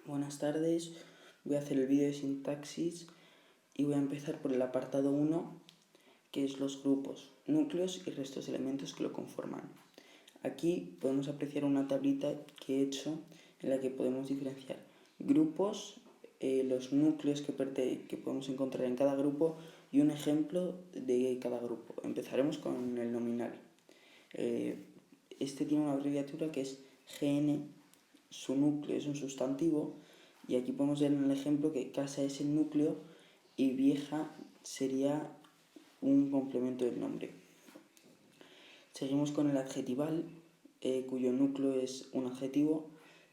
Buenas tardes, voy a hacer el vídeo de sintaxis y voy a empezar por el apartado 1, que es los grupos, núcleos y restos de elementos que lo conforman. Aquí podemos apreciar una tablita que he hecho en la que podemos diferenciar grupos, los núcleos que podemos encontrar en cada grupo y un ejemplo de cada grupo. Empezaremos con el nominal. Este tiene una abreviatura que es GN. Su núcleo es un sustantivo y aquí podemos ver en el ejemplo que casa es el núcleo y vieja sería un complemento del nombre. Seguimos con el adjetival, cuyo núcleo es un adjetivo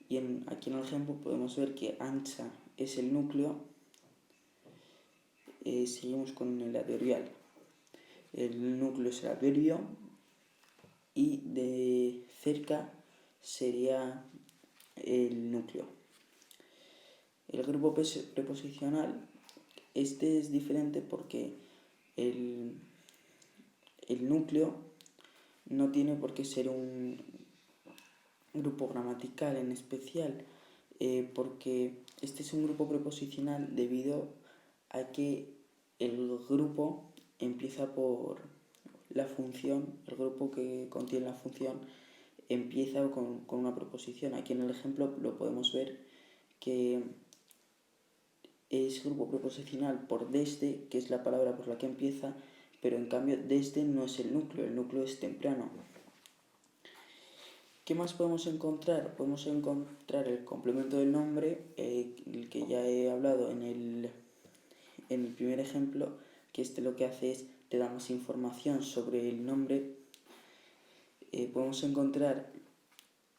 y aquí en el ejemplo podemos ver que ancha es el núcleo. Seguimos con el adverbial. El núcleo es el adverbio y de cerca sería el núcleo. El grupo preposicional, este es diferente porque el núcleo no tiene por qué ser un grupo gramatical en especial, porque este es un grupo preposicional debido a que el grupo empieza por la función, el grupo que contiene la función empieza con una preposición. Aquí en el ejemplo lo podemos ver que es grupo preposicional por desde, que es la palabra por la que empieza, pero en cambio desde no es el núcleo es temprano. ¿Qué más podemos encontrar? Podemos encontrar el complemento del nombre, el que ya he hablado en el primer ejemplo, que lo que hace es te da más información sobre el nombre. Podemos encontrar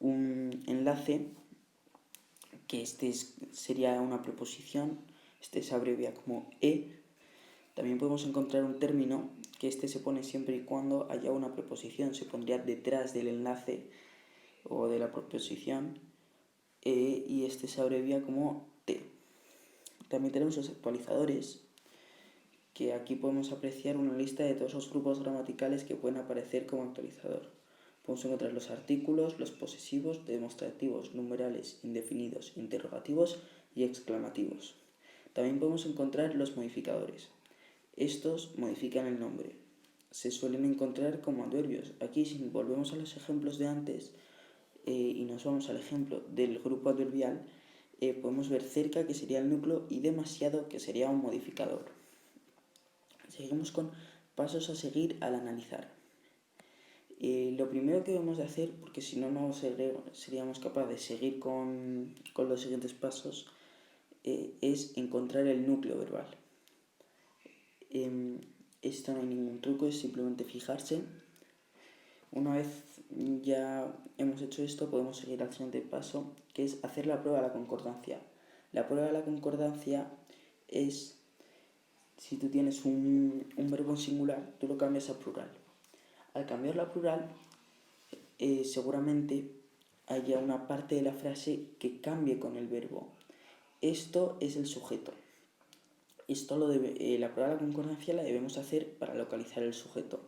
un enlace, que sería una preposición, se abrevia como E. También podemos encontrar un término, que se pone siempre y cuando haya una preposición, se pondría detrás del enlace o de la preposición, y se abrevia como T. También tenemos los actualizadores, que aquí podemos apreciar una lista de todos los grupos gramaticales que pueden aparecer como actualizador. Podemos encontrar los artículos, los posesivos, demostrativos, numerales, indefinidos, interrogativos y exclamativos. También podemos encontrar los modificadores. Estos modifican el nombre. Se suelen encontrar como adverbios. Aquí, si volvemos a los ejemplos de antes y nos vamos al ejemplo del grupo adverbial, podemos ver cerca, que sería el núcleo, y demasiado, que sería un modificador. Seguimos con pasos a seguir al analizar. Lo primero que debemos de hacer, porque si no, no seríamos capaces de seguir con los siguientes pasos, es encontrar el núcleo verbal. Esto no hay ningún truco, es simplemente fijarse. Una vez ya hemos hecho esto, podemos seguir al siguiente paso, que es hacer la prueba de la concordancia. La prueba de la concordancia es, si tú tienes un verbo en singular, tú lo cambias a plural. Al cambiarlo a plural, seguramente haya una parte de la frase que cambie con el verbo. Esto es el sujeto. La prueba de la concordancia la debemos hacer para localizar el sujeto.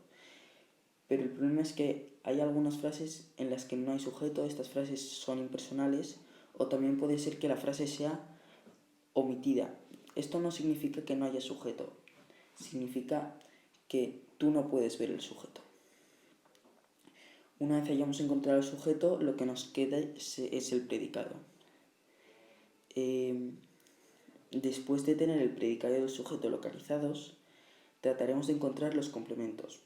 Pero el problema es que hay algunas frases en las que no hay sujeto, estas frases son impersonales, o también puede ser que la frase sea omitida. Esto no significa que no haya sujeto, significa que tú no puedes ver el sujeto. Una vez hayamos encontrado el sujeto, lo que nos queda es el predicado. Después de tener el predicado y el sujeto localizados, trataremos de encontrar los complementos.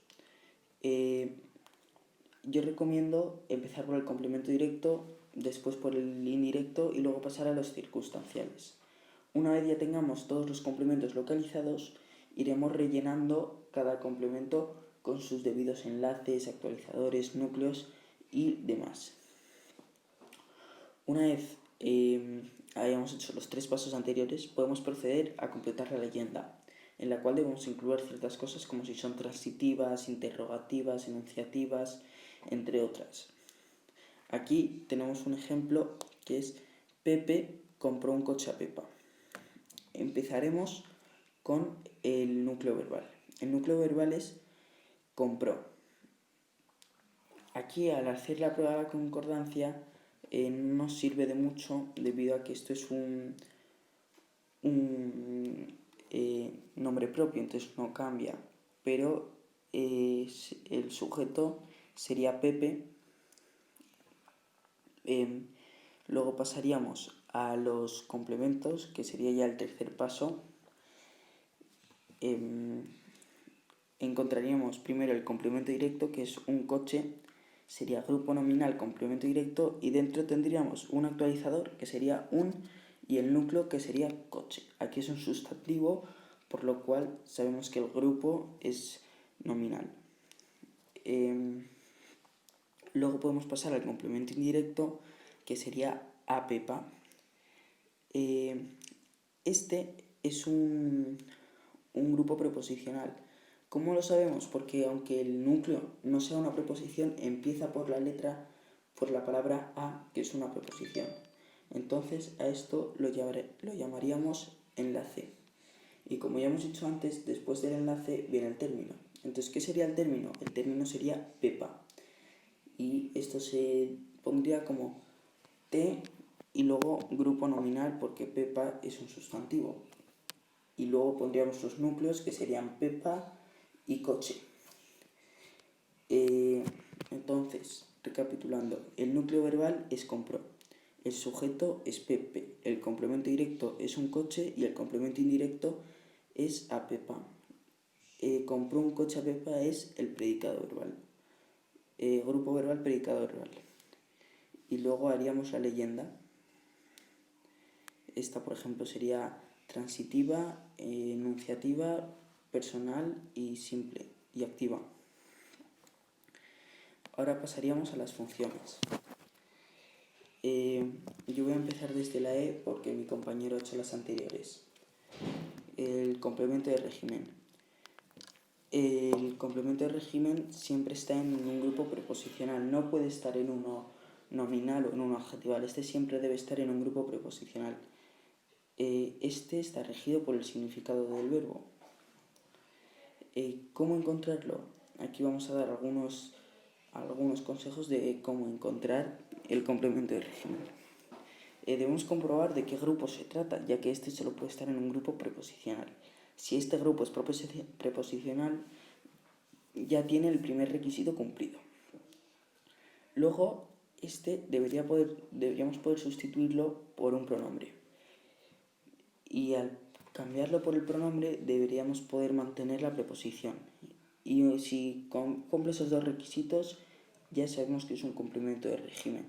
Yo recomiendo empezar por el complemento directo, después por el indirecto y luego pasar a los circunstanciales. Una vez ya tengamos todos los complementos localizados, iremos rellenando cada complemento con sus debidos enlaces, actualizadores, núcleos y demás. Una vez hayamos hecho los 3 pasos anteriores, podemos proceder a completar la leyenda, en la cual debemos incluir ciertas cosas como si son transitivas, interrogativas, enunciativas, entre otras. Aquí tenemos un ejemplo que es Pepe compró un coche a Pepa. Empezaremos con el núcleo verbal. El núcleo verbal es compró. Aquí, al hacer la prueba de la concordancia, no nos sirve de mucho debido a que esto es un nombre propio, entonces no cambia, pero el sujeto sería Pepe. Luego pasaríamos a los complementos, que sería ya el tercer paso. Encontraríamos primero el complemento directo, que es un coche, sería grupo nominal complemento directo, y dentro tendríamos un actualizador, que sería un, y el núcleo, que sería coche. Aquí es un sustantivo, por lo cual sabemos que el grupo es nominal. Luego podemos pasar al complemento indirecto, que sería a Pepa. Este es un grupo preposicional. ¿Cómo lo sabemos? Porque aunque el núcleo no sea una preposición, empieza por la palabra a, que es una preposición. Entonces a esto lo llamaríamos enlace. Y como ya hemos dicho antes, después del enlace viene el término. Entonces, ¿qué sería el término? El término sería Pepa. Y esto se pondría como T y luego grupo nominal, porque Pepa es un sustantivo. Y luego pondríamos los núcleos, que serían Pepa y coche. Entonces, recapitulando, el núcleo verbal es compró, el sujeto es Pepe, el complemento directo es un coche y el complemento indirecto es a Pepa. Compró un coche a Pepa es el predicado verbal. Grupo verbal, predicado verbal. Y luego haríamos la leyenda. Esta, por ejemplo, sería transitiva, enunciativa, personal y simple y activa. Ahora pasaríamos a las funciones. Yo voy a empezar desde la E porque mi compañero ha hecho las anteriores. El complemento de régimen. El complemento de régimen siempre está en un grupo preposicional, no puede estar en uno nominal o en uno adjetival, este siempre debe estar en un grupo preposicional. Este está regido por el significado del verbo. ¿Cómo encontrarlo? Aquí vamos a dar algunos consejos de cómo encontrar el complemento de régimen. Debemos comprobar de qué grupo se trata, ya que este solo puede estar en un grupo preposicional. Si este grupo es preposicional, ya tiene el primer requisito cumplido. Luego, deberíamos poder sustituirlo por un pronombre. Y al cambiarlo por el pronombre, deberíamos poder mantener la preposición. Y si cumple esos dos requisitos, ya sabemos que es un complemento de régimen.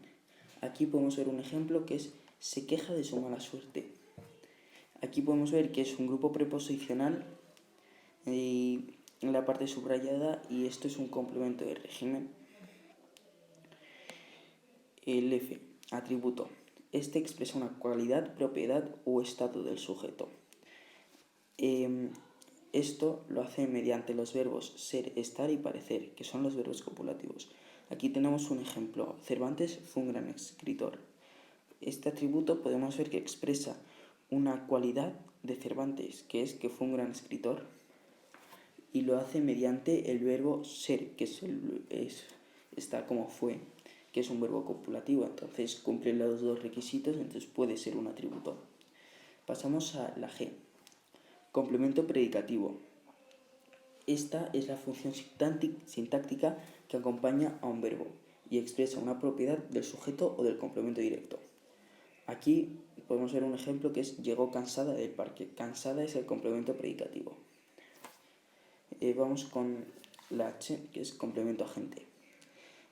Aquí podemos ver un ejemplo que es se queja de su mala suerte. Aquí podemos ver que es un grupo preposicional en la parte subrayada y esto es un complemento de régimen. El F, atributo. Este expresa una cualidad, propiedad o estado del sujeto. Esto lo hace mediante los verbos ser, estar y parecer, que son los verbos copulativos. Aquí tenemos un ejemplo. Cervantes fue un gran escritor. Este atributo podemos ver que expresa una cualidad de Cervantes, que es que fue un gran escritor, y lo hace mediante el verbo ser, que está como fue, que es un verbo copulativo, entonces cumple los dos requisitos, entonces puede ser un atributo. Pasamos a la G. Complemento predicativo. Esta es la función sintáctica que acompaña a un verbo y expresa una propiedad del sujeto o del complemento directo. Aquí podemos ver un ejemplo que es llegó cansada del parque. Cansada es el complemento predicativo. Vamos con la H, que es complemento agente.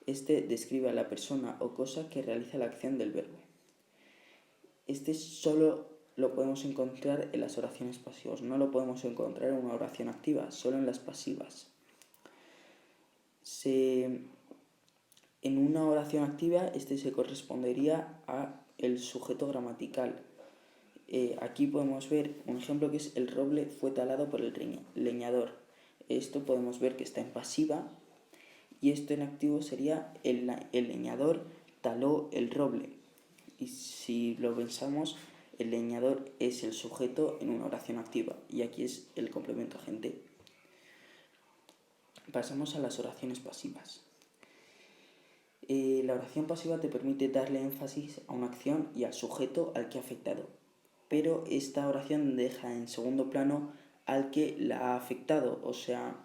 Este describe a la persona o cosa que realiza la acción del verbo. Este solo lo podemos encontrar en las oraciones pasivas, no lo podemos encontrar en una oración activa, solo en las pasivas. En una oración activa, este se correspondería a el sujeto gramatical. Aquí podemos ver un ejemplo que es el roble fue talado por el leñador. Esto podemos ver que está en pasiva y esto en activo sería el leñador taló el roble. Y si lo pensamos, el leñador es el sujeto en una oración activa y aquí es el complemento agente. Pasamos a las oraciones pasivas. La oración pasiva te permite darle énfasis a una acción y al sujeto al que ha afectado, pero esta oración deja en segundo plano al que la ha afectado, o sea,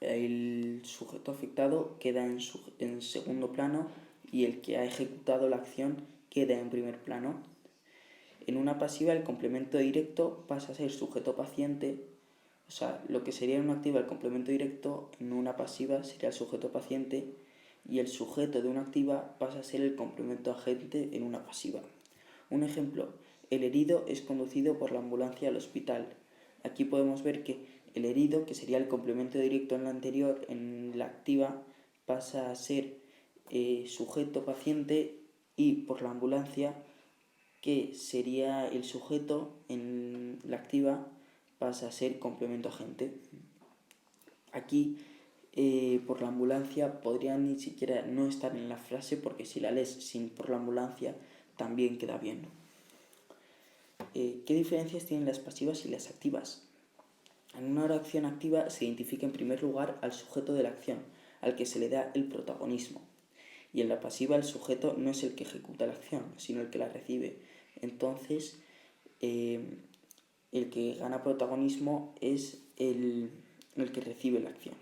el sujeto afectado queda en segundo plano y el que ha ejecutado la acción queda en primer plano. En una pasiva el complemento directo pasa a ser sujeto paciente, o sea, lo que sería en una activa el complemento directo, en una pasiva sería el sujeto paciente, y el sujeto de una activa pasa a ser el complemento agente en una pasiva. Un ejemplo, el herido es conducido por la ambulancia al hospital. Aquí podemos ver que el herido, que sería el complemento directo en la anterior, en la activa, pasa a ser sujeto paciente, y por la ambulancia, que sería el sujeto en la activa, pasa a ser complemento agente. Aquí, por la ambulancia, podría ni siquiera no estar en la frase, porque si la lees sin por la ambulancia, también queda bien. ¿Qué diferencias tienen las pasivas y las activas? En una oración activa se identifica en primer lugar al sujeto de la acción, al que se le da el protagonismo. Y en la pasiva el sujeto no es el que ejecuta la acción, sino el que la recibe. Entonces, el que gana protagonismo es el que recibe la acción.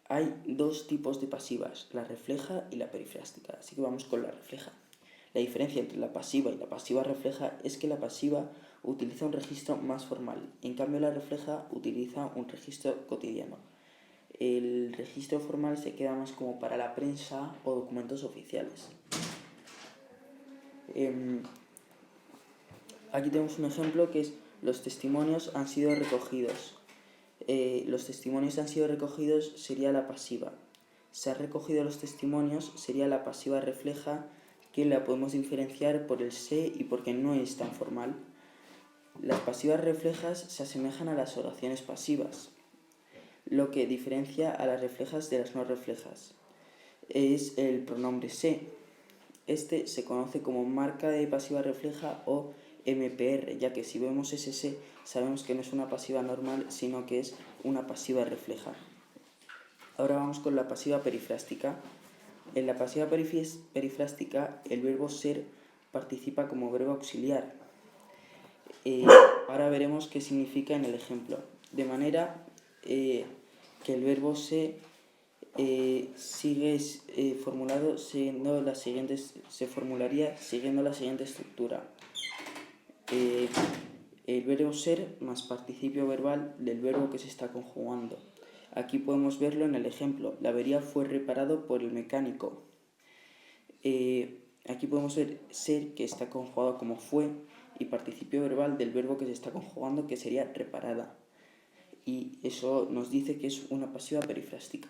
Hay dos tipos de pasivas, la refleja y la perifrástica, así que vamos con la refleja. La diferencia entre la pasiva y la pasiva refleja es que la pasiva utiliza un registro más formal, en cambio la refleja utiliza un registro cotidiano. El registro formal se queda más como para la prensa o documentos oficiales. Aquí tenemos un ejemplo que es: los testimonios han sido recogidos. Los testimonios han sido recogidos sería la pasiva. Se han recogido los testimonios sería la pasiva refleja, que la podemos diferenciar por el se y porque no es tan formal. Las pasivas reflejas se asemejan a las oraciones pasivas. Lo que diferencia a las reflejas de las no reflejas es el pronombre se. Este se conoce como marca de pasiva refleja o MPR, ya que si vemos ese se, sabemos que no es una pasiva normal, sino que es una pasiva refleja. Ahora vamos con la pasiva perifrástica. En la pasiva perifrástica, el verbo ser participa como verbo auxiliar. Ahora veremos qué significa en el ejemplo. De manera que el verbo se se formularía siguiendo la siguiente estructura. El verbo ser más participio verbal del verbo que se está conjugando. Aquí podemos verlo en el ejemplo. La avería fue reparado por el mecánico. Aquí podemos ver ser, que está conjugado como fue, y participio verbal del verbo que se está conjugando, que sería reparada. Y eso nos dice que es una pasiva perifrástica.